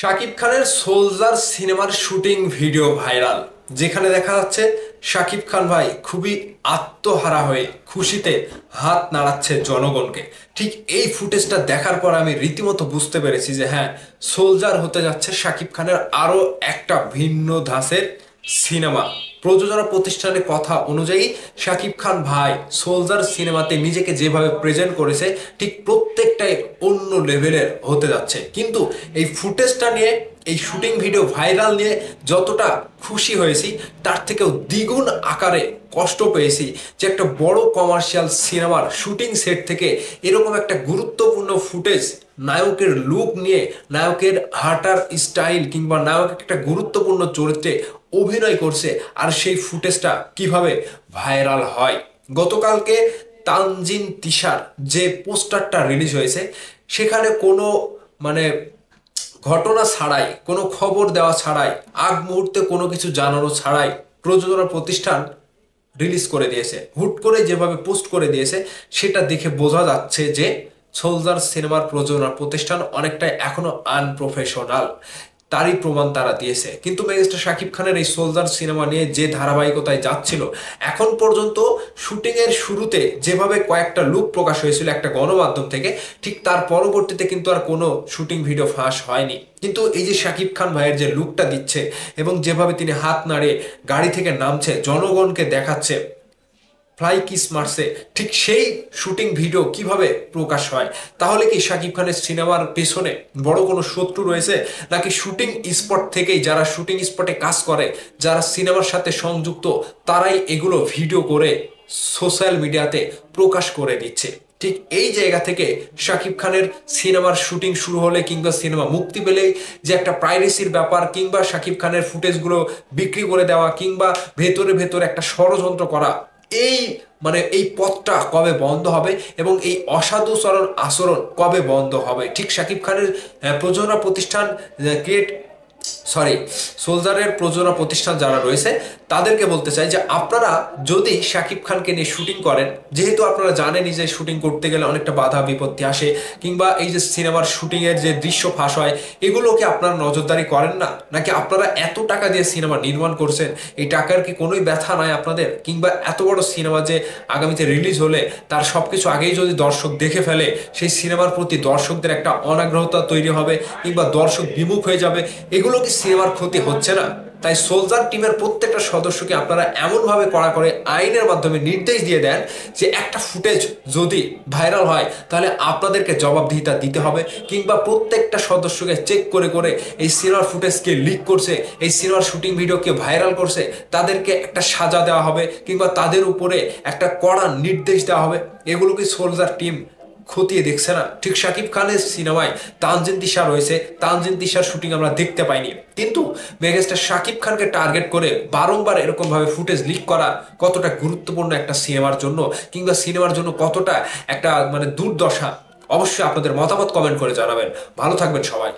শাকিব খানের সোলজার সিনেমার shooting video viral, যেখানে দেখা যাচ্ছে শাকিব খান ভাই খুবই আত্মহারা হয়ে খুশিতে হাত নাড়াচ্ছে জনগণকে। ঠিক এই ফুটেজটা দেখার পর আমি রীতিমতো বুঝতে পেরেছি যে হ্যাঁ, সোলজার হতে যাচ্ছে শাকিব খানের আরো একটা ভিন্ন ধাঁচের সিনেমা। প্রযোজনা প্রতিষ্ঠানের কথা অনুযায়ী শাকিব খান ভাই সোলজার সিনেমাতে নিজেকে যেভাবে প্রেজেন্ট করেছে ঠিক প্রত্যেকটাই অন্য লেভেলের হতে যাচ্ছে। কিন্তু এই ফুটেজটা নিয়ে, এই শুটিং ভিডিও ভাইরাল নিয়ে যতটা খুশি হয়েছি তার থেকেও দ্বিগুণ আকারে কষ্ট পেয়েছি যে একটা বড় কমার্শিয়াল সিনেমার শুটিং সেট থেকে এরকম একটা গুরুত্বপূর্ণ ফুটেজ, নায়কের লুক নিয়ে, নায়কের হাঁটার স্টাইল কিংবা নায়ক একটা গুরুত্বপূর্ণ চরিত্রে অভিনয় করছে, আর সেই ফুটেজটা কিভাবে ভাইরাল হয়। গতকালকে তানজিন তিশার যে পোস্টারটা রিলিজ হয়েছে সেখানে কোনো মানে ঘটনা ছাড়াই, কোনো খবর দেওয়া ছাড়াই, আগ মুহূর্তে কোনো কিছু জানানো ছাড়াই প্রযোজনা প্রতিষ্ঠান রিলিজ করে দিয়েছে। হুট করে যেভাবে পোস্ট করে দিয়েছে সেটা দেখে বোঝা যাচ্ছে যে সোলজার সিনেমার প্রযোজনা প্রতিষ্ঠান অনেকটা এখনো আনপ্রফেশনাল। তারই প্রমাণ তারা দিয়েছে। কিন্তু মেগাস্টার শাকিব খানের এই সোলজার সিনেমা নিয়ে যে ধারাবাহিকতায় যাচ্ছিল, এখন পর্যন্ত শুটিং এর শুরুতে যেভাবে কয়েকটা লুক প্রকাশ হয়েছিল একটা গণমাধ্যম থেকে, ঠিক তার পরবর্তীতে কিন্তু আর কোনো শুটিং ভিডিও ফাঁস হয়নি। কিন্তু এই যে শাকিব খান ভাইয়ের যে লুকটা দিচ্ছে এবং যেভাবে তিনি হাত নাড়ে গাড়ি থেকে নামছে, জনগণকে দেখাচ্ছে, ফ্লাই কিস মারছে, ঠিক সেই শুটিং ভিডিও কিভাবে প্রকাশ হয়? তাহলে কি শাকিব খানের সিনেমার পেছনে বড় কোনো শত্রু রয়েছে, নাকি শুটিং স্পট থেকেই যারা শুটিং স্পটে কাজ করে, যারা সিনেমার সাথে সংযুক্ত, তারাই এগুলো ভিডিও করে সোশ্যাল মিডিয়াতে প্রকাশ করে দিচ্ছে? ঠিক এই জায়গা থেকে শাকিব খানের সিনেমার শুটিং শুরু হলে কিংবা সিনেমা মুক্তি পেলেই যে একটা প্রাইভেসির ব্যাপার, কিংবা শাকিব খানের ফুটেজগুলো বিক্রি করে দেওয়া, কিংবা ভেতরে ভেতরে একটা ষড়যন্ত্র করা, এই এই পথটা কবে বন্ধ হবে এবং এই অসাধুচরণ আচরণ কবে বন্ধ হবে? ঠিক শাকিব খানের প্রযোজনা প্রতিষ্ঠান ক্রিয়েট সরি সোলজারের প্রযোজনা প্রতিষ্ঠান যারা রয়েছে তাদেরকে বলতে চাই যে আপনারা যদি শাকিব খানকে নিয়ে শুটিং করেন, যেহেতু আপনারা জানেনই যে শুটিং করতে গেলে অনেকটা বাধা বিপত্তি আসে, কিংবা এই যে সিনেমার শুটিং এর যে দৃশ্য ফাঁস হয়, এগুলোকে আপনারা নজরদারি করেন না? নাকি আপনারা এত টাকা দিয়ে সিনেমা নির্মাণ করছেন, এই টাকার কি কোনোই ব্যথা নাই আপনাদের? কিংবা এত বড় সিনেমা যে আগামীতে রিলিজ হলে তার সবকিছু আগেই যদি দর্শক দেখে ফেলে, সেই সিনেমার প্রতি দর্শকদের একটা অনাগ্রহতা তৈরি হবে কিংবা দর্শক বিমুখ হয়ে যাবে, এগুলো কি সিনেমার ক্ষতি হচ্ছে না? তাই সোলজার টিমের প্রত্যেকটা সদস্যকে আপনারা এমনভাবে কড়া করে আইনের মাধ্যমে নির্দেশ দিয়ে দেন যে একটা ফুটেজ যদি ভাইরাল হয় তাহলে আপনাদেরকে জবাবদিহিতা দিতে হবে, কিংবা প্রত্যেকটা সদস্যকে চেক করে করে এই সিনেমার ফুটেজকে লিক করছে, এই সিনেমার শুটিং ভিডিওকে ভাইরাল করছে, তাদেরকে একটা সাজা দেওয়া হবে, কিংবা তাদের উপরে একটা কড়া নির্দেশ দেওয়া হবে। এগুলো কি সোলজার টিম খতিয়ে দেখছে না? ঠিক শাকিব খানের সিনেমায় তানজিন তিশা রয়েছে, তানজিন তিশার শুটিং আমরা দেখতে পাইনি, কিন্তু মেগাস্টার শাকিব খানকে টার্গেট করে বারংবার এরকম ভাবে ফুটেজ লিক করা কতটা গুরুত্বপূর্ণ একটা সিনেমার জন্য, কিংবা সিনেমার জন্য কতটা একটা দুর্দশা? অবশ্যই আপনাদের মতামত কমেন্ট করে জানাবেন। ভালো থাকবেন সবাই।